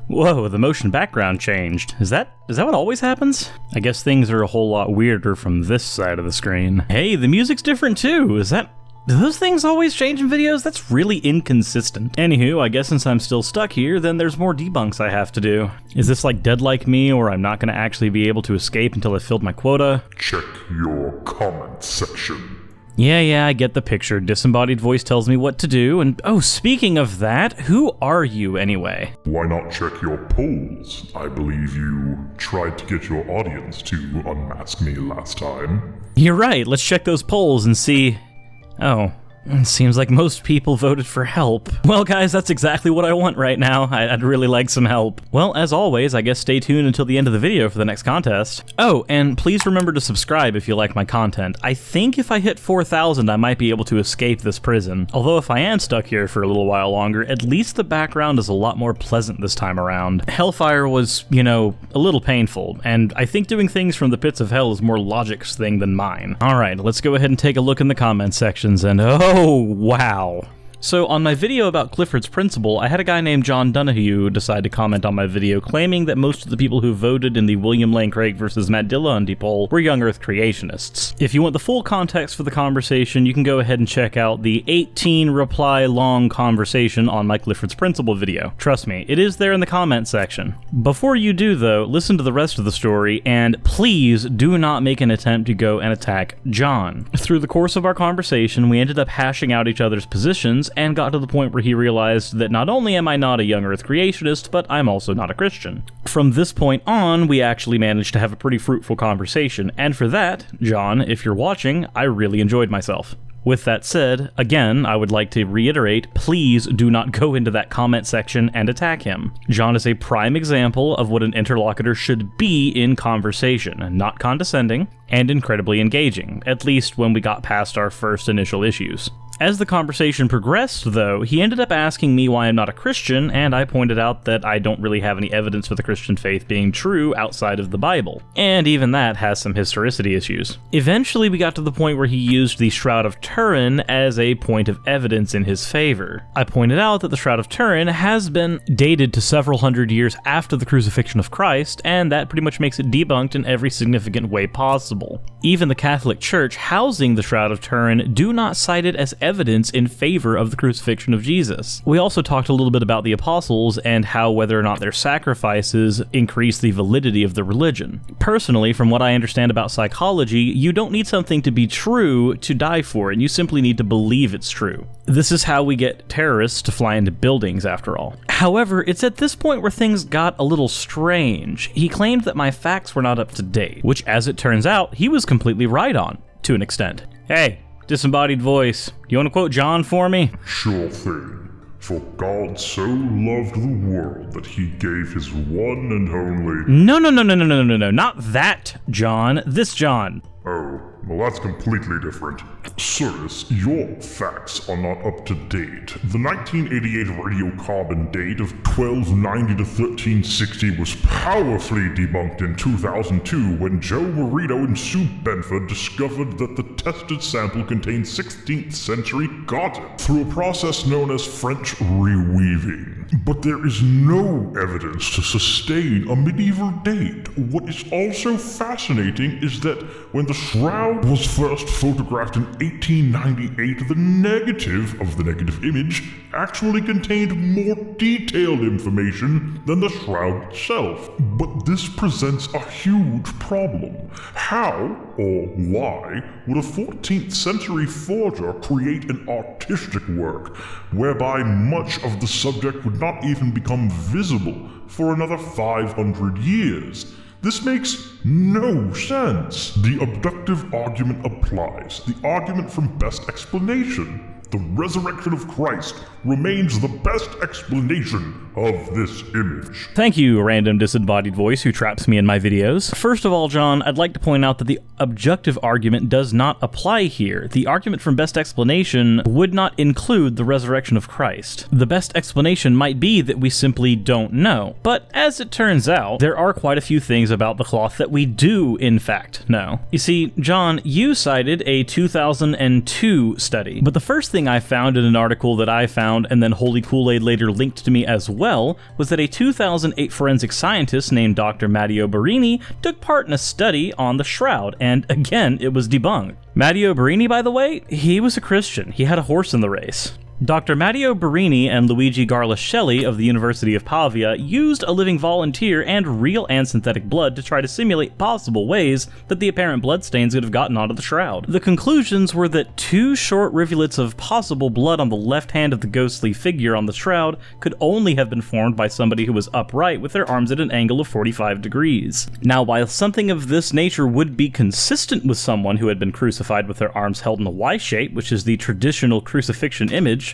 Whoa, the motion background changed. Is that what always happens? I guess things are a whole lot weirder from this side of the screen. Hey, the music's different too. Do those things always change in videos? That's really inconsistent. Anywho, I guess since I'm still stuck here, then there's more debunks I have to do. Is this like Dead Like Me, or I'm not gonna actually be able to escape until I've filled my quota? Check your comment section. Yeah, I get the picture. Disembodied voice tells me what to do, and oh, speaking of that, who are you anyway? Why not check your polls? I believe you tried to get your audience to unmask me last time. You're right, let's check those polls and see... Oh, it seems like most people voted for help. Well guys, that's exactly what I want right now. I'd really like some help. Well, as always, I guess stay tuned until the end of the video for the next contest. Oh, and please remember to subscribe if you like my content. I think if I hit 4,000, I might be able to escape this prison. Although if I am stuck here for a little while longer, at least the background is a lot more pleasant this time around. Hellfire was, a little painful, and I think doing things from the pits of hell is more Logic's thing than mine. Alright, let's go ahead and take a look in the comment sections, and oh wow. So on my video about Clifford's principle, I had a guy named John Donahue decide to comment on my video claiming that most of the people who voted in the William Lane Craig versus Matt Dillahunty poll were young Earth creationists. If you want the full context for the conversation, you can go ahead and check out the 18 reply long conversation on my Clifford's principle video. Trust me, it is there in the comment section. Before you do though, listen to the rest of the story, and please do not make an attempt to go and attack John. Through the course of our conversation, we ended up hashing out each other's positions, and got to the point where he realized that not only am I not a young Earth creationist, but I'm also not a Christian. From this point on, we actually managed to have a pretty fruitful conversation, and for that, John, if you're watching, I really enjoyed myself. With that said, again, I would like to reiterate, please do not go into that comment section and attack him. John is a prime example of what an interlocutor should be in conversation, not condescending, and incredibly engaging, at least when we got past our first initial issues. As the conversation progressed, though, he ended up asking me why I'm not a Christian, and I pointed out that I don't really have any evidence for the Christian faith being true outside of the Bible, and even that has some historicity issues. Eventually, we got to the point where he used the Shroud of Turin as a point of evidence in his favor. I pointed out that the Shroud of Turin has been dated to several hundred years after the crucifixion of Christ, and that pretty much makes it debunked in every significant way possible. Even the Catholic Church housing the Shroud of Turin do not cite it as evidence in favor of the crucifixion of Jesus. We also talked a little bit about the apostles and how whether or not their sacrifices increase the validity of the religion. Personally, from what I understand about psychology, you don't need something to be true to die for it, you simply need to believe it's true. This is how we get terrorists to fly into buildings, after all. However, it's at this point where things got a little strange. He claimed that my facts were not up to date, which, as it turns out, he was completely right on, to an extent. Hey, disembodied voice, you want to quote John for me? Sure thing. For God so loved the world that he gave his one and only... No, not that John, this John. Oh, well that's completely different. Suris, your facts are not up to date. The 1988 radiocarbon date of 1290 to 1360 was powerfully debunked in 2002 when Joe Marino and Sue Benford discovered that the tested sample contained 16th century cotton through a process known as French reweaving. But there is no evidence to sustain a medieval date. What is also fascinating is that when the shroud was first photographed in 1898, the negative of the negative image actually contained more detailed information than the shroud itself. But this presents a huge problem. How, or why, would a 14th century forger create an artistic work whereby much of the subject would not even become visible for another 500 years? This makes no sense. The abductive argument applies. The argument from best explanation. The resurrection of Christ remains the best explanation of this image. Thank you, random disembodied voice who traps me in my videos. First of all, John, I'd like to point out that the objective argument does not apply here. The argument from best explanation would not include the resurrection of Christ. The best explanation might be that we simply don't know. But as it turns out, there are quite a few things about the cloth that we do, in fact, know. You see, John, you cited a 2002 study, but the first thing I found in an article that I found and then Holy Kool-Aid later linked to me as well was that a 2008 forensic scientist named Dr. Matteo Barini took part in a study on the shroud, and again, it was debunked. Matteo Barini, by the way, he was a Christian. He had a horse in the race. Dr. Matteo Barini and Luigi Garlascelli of the University of Pavia used a living volunteer and real and synthetic blood to try to simulate possible ways that the apparent bloodstains could have gotten onto the shroud. The conclusions were that 2 short rivulets of possible blood on the left hand of the ghostly figure on the shroud could only have been formed by somebody who was upright with their arms at an angle of 45 degrees. Now, while something of this nature would be consistent with someone who had been crucified with their arms held in a Y shape, which is the traditional crucifixion image,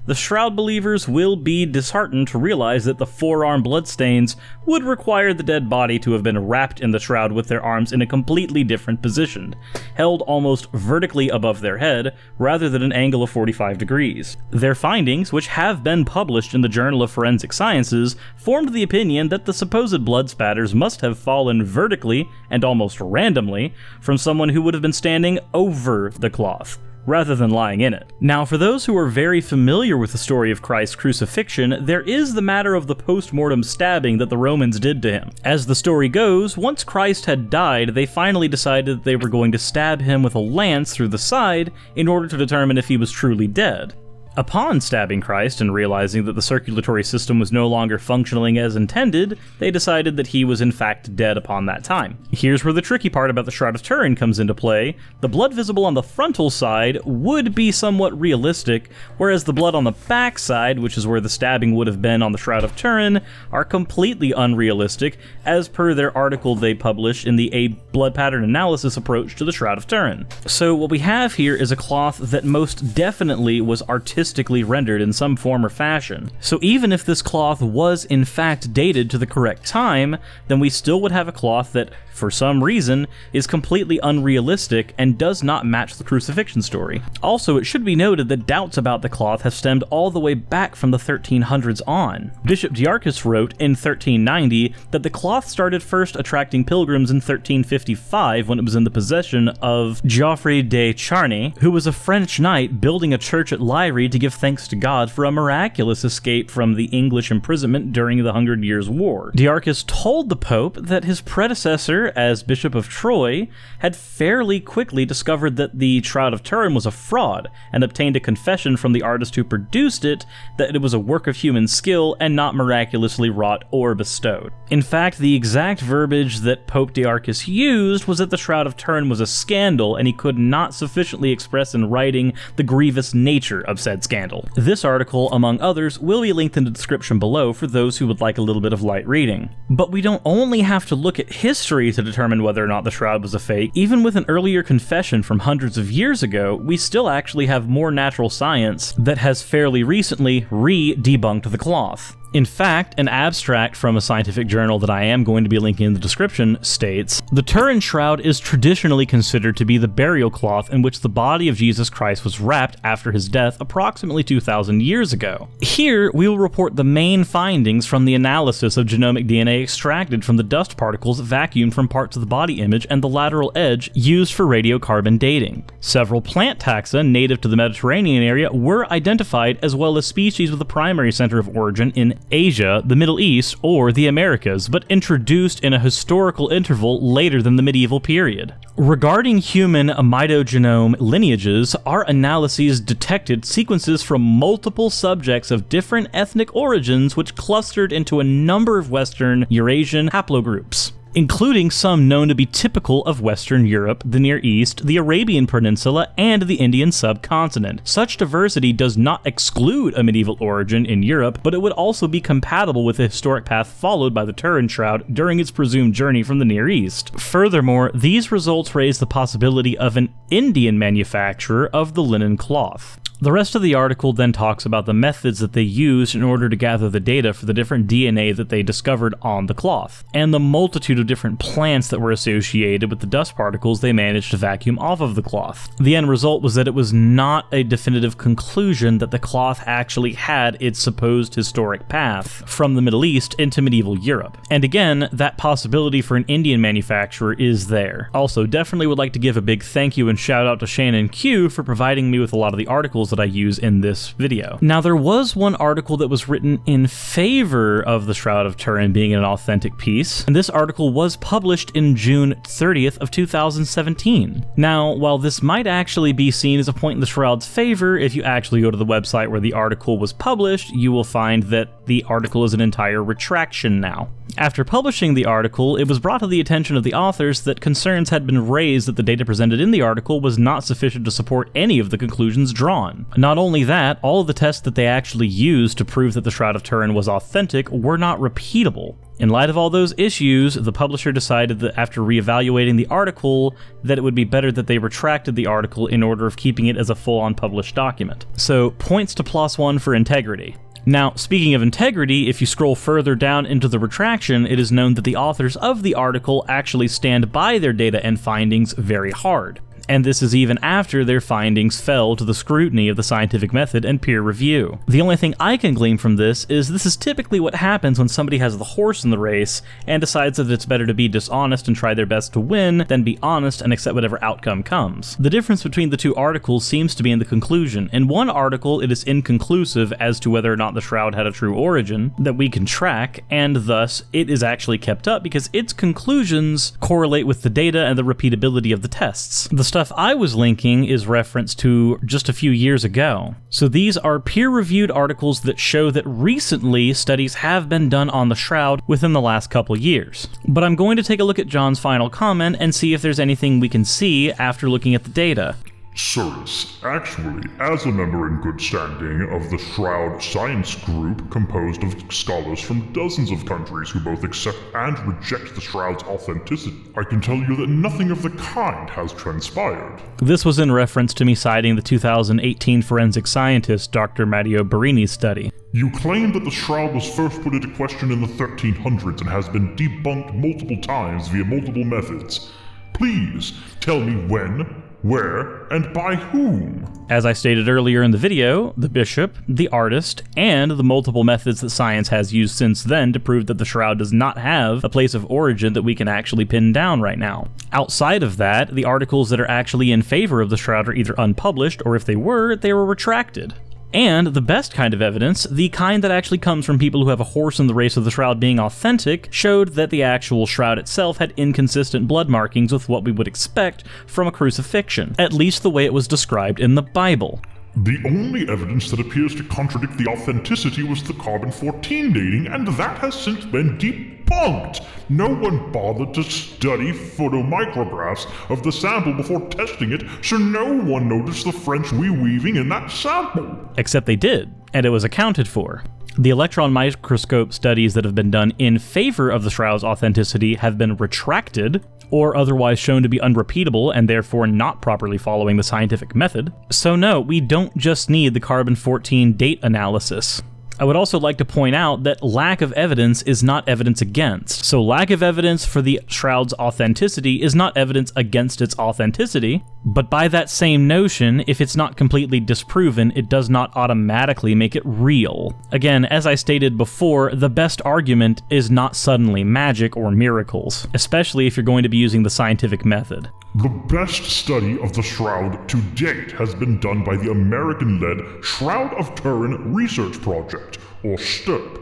the Shroud believers will be disheartened to realize that the forearm bloodstains would require the dead body to have been wrapped in the shroud with their arms in a completely different position, held almost vertically above their head, rather than an angle of 45 degrees. Their findings, which have been published in the Journal of Forensic Sciences, formed the opinion that the supposed blood spatters must have fallen vertically, and almost randomly, from someone who would have been standing over the cloth, rather than lying in it. Now, for those who are very familiar with the story of Christ's crucifixion, there is the matter of the post-mortem stabbing that the Romans did to him. As the story goes, once Christ had died, they finally decided that they were going to stab him with a lance through the side in order to determine if he was truly dead. Upon stabbing Christ and realizing that the circulatory system was no longer functioning as intended, they decided that he was in fact dead upon that time. Here's where the tricky part about the Shroud of Turin comes into play. The blood visible on the frontal side would be somewhat realistic, whereas the blood on the back side, which is where the stabbing would have been on the Shroud of Turin, are completely unrealistic, as per their article they published in the A Blood Pattern Analysis approach to the Shroud of Turin. So what we have here is a cloth that most definitely was artistically rendered in some form or fashion. So even if this cloth was in fact dated to the correct time, then we still would have a cloth that, for some reason, is completely unrealistic and does not match the crucifixion story. Also, it should be noted that doubts about the cloth have stemmed all the way back from the 1300s on. Bishop Diarchus wrote in 1390 that the cloth started first attracting pilgrims in 1355 when it was in the possession of Geoffrey de Charny, who was a French knight building a church at Liry to give thanks to God for a miraculous escape from the English imprisonment during the 100 Years' War. Diarchus told the Pope that his predecessor as Bishop of Troyes had fairly quickly discovered that the Shroud of Turin was a fraud and obtained a confession from the artist who produced it that it was a work of human skill and not miraculously wrought or bestowed. In fact, the exact verbiage that Pope Diarchus used was that the Shroud of Turin was a scandal and he could not sufficiently express in writing the grievous nature of said scandal. This article, among others, will be linked in the description below for those who would like a little bit of light reading. But we don't only have to look at history to determine whether or not the shroud was a fake. Even with an earlier confession from hundreds of years ago, we still actually have more natural science that has fairly recently re-debunked the cloth. In fact, an abstract from a scientific journal that I am going to be linking in the description states, "The Turin shroud is traditionally considered to be the burial cloth in which the body of Jesus Christ was wrapped after his death approximately 2,000 years ago." Here, we will report the main findings from the analysis of genomic DNA extracted from the dust particles vacuumed from parts of the body image and the lateral edge used for radiocarbon dating. Several plant taxa native to the Mediterranean area were identified, as well as species with a primary center of origin in Asia, the Middle East, or the Americas, but introduced in a historical interval later than the medieval period. Regarding human mitogenome lineages, our analyses detected sequences from multiple subjects of different ethnic origins which clustered into a number of Western Eurasian haplogroups, including some known to be typical of Western Europe, the Near East, the Arabian Peninsula, and the Indian subcontinent. Such diversity does not exclude a medieval origin in Europe, but it would also be compatible with the historic path followed by the Turin shroud during its presumed journey from the Near East. Furthermore, these results raise the possibility of an Indian manufacturer of the linen cloth. The rest of the article then talks about the methods that they used in order to gather the data for the different DNA that they discovered on the cloth, and the multitude of different plants that were associated with the dust particles they managed to vacuum off of the cloth. The end result was that it was not a definitive conclusion that the cloth actually had its supposed historic path from the Middle East into medieval Europe. And again, that possibility for an Indian manufacturer is there. Also, definitely would like to give a big thank you and shout out to Shannon Q for providing me with a lot of the articles that I use in this video. Now, there was one article that was written in favor of the Shroud of Turin being an authentic piece, and this article was published in June 30th of 2017. Now, while this might actually be seen as a point in the Shroud's favor, if you actually go to the website where the article was published, you will find that the article is an entire retraction now. After publishing the article, it was brought to the attention of the authors that concerns had been raised that the data presented in the article was not sufficient to support any of the conclusions drawn. Not only that, all of the tests that they actually used to prove that the Shroud of Turin was authentic were not repeatable. In light of all those issues, the publisher decided that after reevaluating the article, that it would be better that they retracted the article in order of keeping it as a full unpublished document. So, points to +1 for integrity. Now, speaking of integrity, if you scroll further down into the retraction, it is known that the authors of the article actually stand by their data and findings very hard. And this is even after their findings fell to the scrutiny of the scientific method and peer review. The only thing I can glean from this is typically what happens when somebody has the horse in the race and decides that it's better to be dishonest and try their best to win than be honest and accept whatever outcome comes. The difference between the two articles seems to be in the conclusion. In one article, it is inconclusive as to whether or not the shroud had a true origin that we can track, and thus it is actually kept up because its conclusions correlate with the data and the repeatability of the tests. The stuff I was linking is reference to just a few years ago. So these are peer-reviewed articles that show that recently studies have been done on the shroud within the last couple years. But I'm going to take a look at John's final comment and see if there's anything we can see after looking at the data. Suris, actually, as a member in good standing of the Shroud Science Group composed of scholars from dozens of countries who both accept and reject the Shroud's authenticity, I can tell you that nothing of the kind has transpired. This was in reference to me citing the 2018 forensic scientist Dr. Matteo Barini's study. You claim that the Shroud was first put into question in the 1300s and has been debunked multiple times via multiple methods. Please, tell me when, where, and by whom? As I stated earlier in the video, the bishop, the artist, and the multiple methods that science has used since then to prove that the shroud does not have a place of origin that we can actually pin down right now. Outside of that, the articles that are actually in favor of the shroud are either unpublished, or if they were retracted. And the best kind of evidence, the kind that actually comes from people who have a horse in the race of the shroud being authentic, showed that the actual shroud itself had inconsistent blood markings with what we would expect from a crucifixion, at least the way it was described in the Bible. The only evidence that appears to contradict the authenticity was the carbon-14 dating, and that has since been debunked. No one bothered to study photomicrographs of the sample before testing it, so no one noticed the French weaving in that sample. Except they did, and it was accounted for. The electron microscope studies that have been done in favor of the shroud's authenticity have been retracted, or otherwise shown to be unrepeatable and therefore not properly following the scientific method. So no, we don't just need the carbon-14 date analysis. I would also like to point out that lack of evidence is not evidence against. So lack of evidence for the shroud's authenticity is not evidence against its authenticity, but by that same notion, if it's not completely disproven, it does not automatically make it real. Again, as I stated before, the best argument is not suddenly magic or miracles, especially if you're going to be using the scientific method. The best study of the Shroud to date has been done by the American-led Shroud of Turin Research Project, or SHROUDED,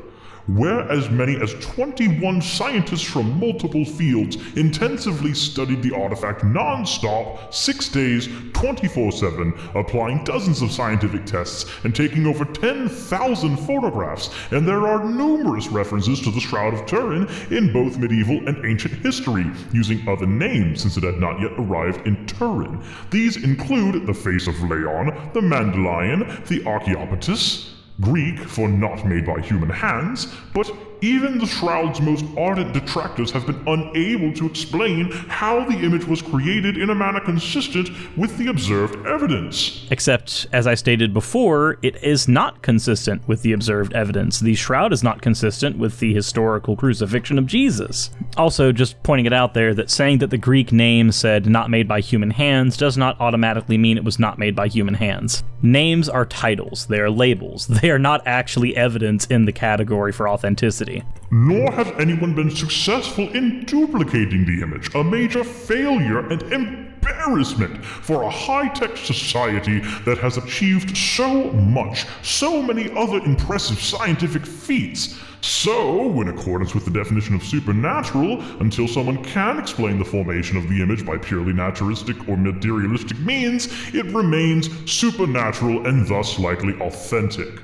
where as many as 21 scientists from multiple fields intensively studied the artifact non-stop, 6 days, 24/7, applying dozens of scientific tests and taking over 10,000 photographs, and there are numerous references to the Shroud of Turin in both medieval and ancient history, using other names since it had not yet arrived in Turin. These include the Face of Leon, the Mandalion, the Archaeopteryx, Greek for not made by human hands, but Even the Shroud's most ardent detractors have been unable to explain how the image was created in a manner consistent with the observed evidence. Except, as I stated before, it is not consistent with the observed evidence. The Shroud is not consistent with the historical crucifixion of Jesus. Also, just pointing it out there that saying that the Greek name said not made by human hands does not automatically mean it was not made by human hands. Names are titles, they are labels, they are not actually evidence in the category for authenticity. Nor has anyone been successful in duplicating the image, a major failure and embarrassment for a high-tech society that has achieved so much, so many other impressive scientific feats. So, in accordance with the definition of supernatural, until someone can explain the formation of the image by purely naturalistic or materialistic means, it remains supernatural and thus likely authentic.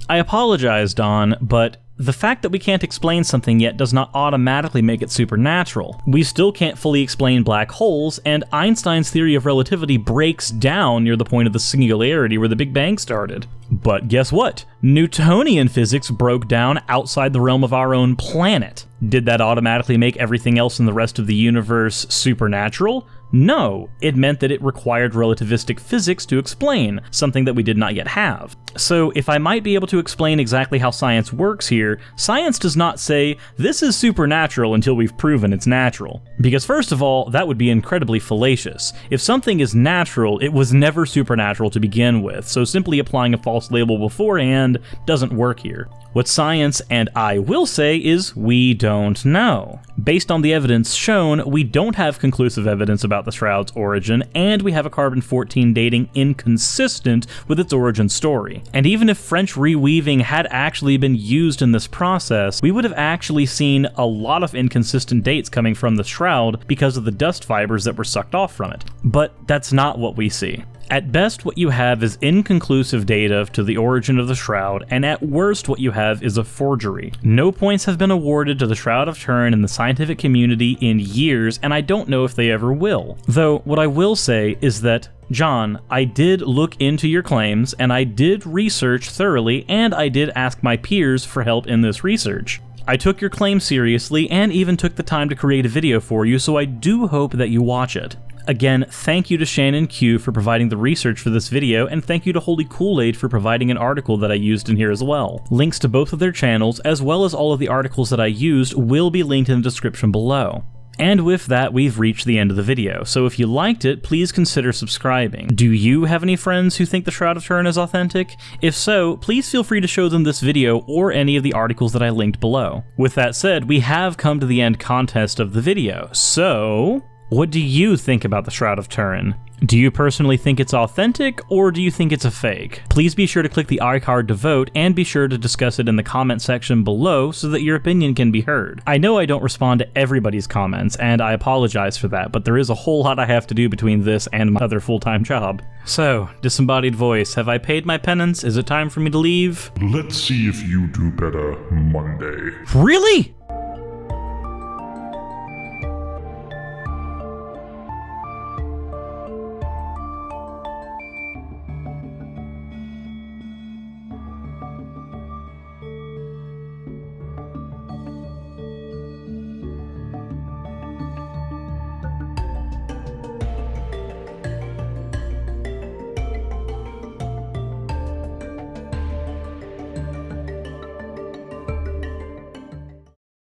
I apologize, Don, but the fact that we can't explain something yet does not automatically make it supernatural. We still can't fully explain black holes, and Einstein's theory of relativity breaks down near the point of the singularity where the Big Bang started. But guess what? Newtonian physics broke down outside the realm of our own planet. Did that automatically make everything else in the rest of the universe supernatural? No, it meant that it required relativistic physics to explain, something that we did not yet have. So if I might be able to explain exactly how science works here, science does not say, this is supernatural until we've proven it's natural. Because first of all, that would be incredibly fallacious. If something is natural, it was never supernatural to begin with, so simply applying a false label beforehand doesn't work here. What science and I will say is we don't know. Based on the evidence shown, we don't have conclusive evidence about the Shroud's origin, and we have a carbon-14 dating inconsistent with its origin story. And even if French reweaving had actually been used in this process, we would have actually seen a lot of inconsistent dates coming from the Shroud because of the dust fibers that were sucked off from it. But that's not what we see. At best, what you have is inconclusive data to the origin of the Shroud, and at worst, what you have is a forgery. No points have been awarded to the Shroud of Turin in the scientific community in years, and I don't know if they ever will. Though, what I will say is that, John, I did look into your claims, and I did research thoroughly, and I did ask my peers for help in this research. I took your claim seriously, and even took the time to create a video for you, so I do hope that you watch it. Again, thank you to Shannon Q for providing the research for this video, and thank you to Holy Kool-Aid for providing an article that I used in here as well. Links to both of their channels, as well as all of the articles that I used, will be linked in the description below. And with that, we've reached the end of the video, so if you liked it, please consider subscribing. Do you have any friends who think the Shroud of Turin is authentic? If so, please feel free to show them this video or any of the articles that I linked below. With that said, we have come to the end contest of the video, so what do you think about the Shroud of Turin? Do you personally think it's authentic, or do you think it's a fake? Please be sure to click the iCard to vote, and be sure to discuss it in the comment section below so that your opinion can be heard. I know I don't respond to everybody's comments, and I apologize for that, but there is a whole lot I have to do between this and my other full-time job. So, disembodied voice, have I paid my penance? Is it time for me to leave? Let's see if you do better Monday. Really?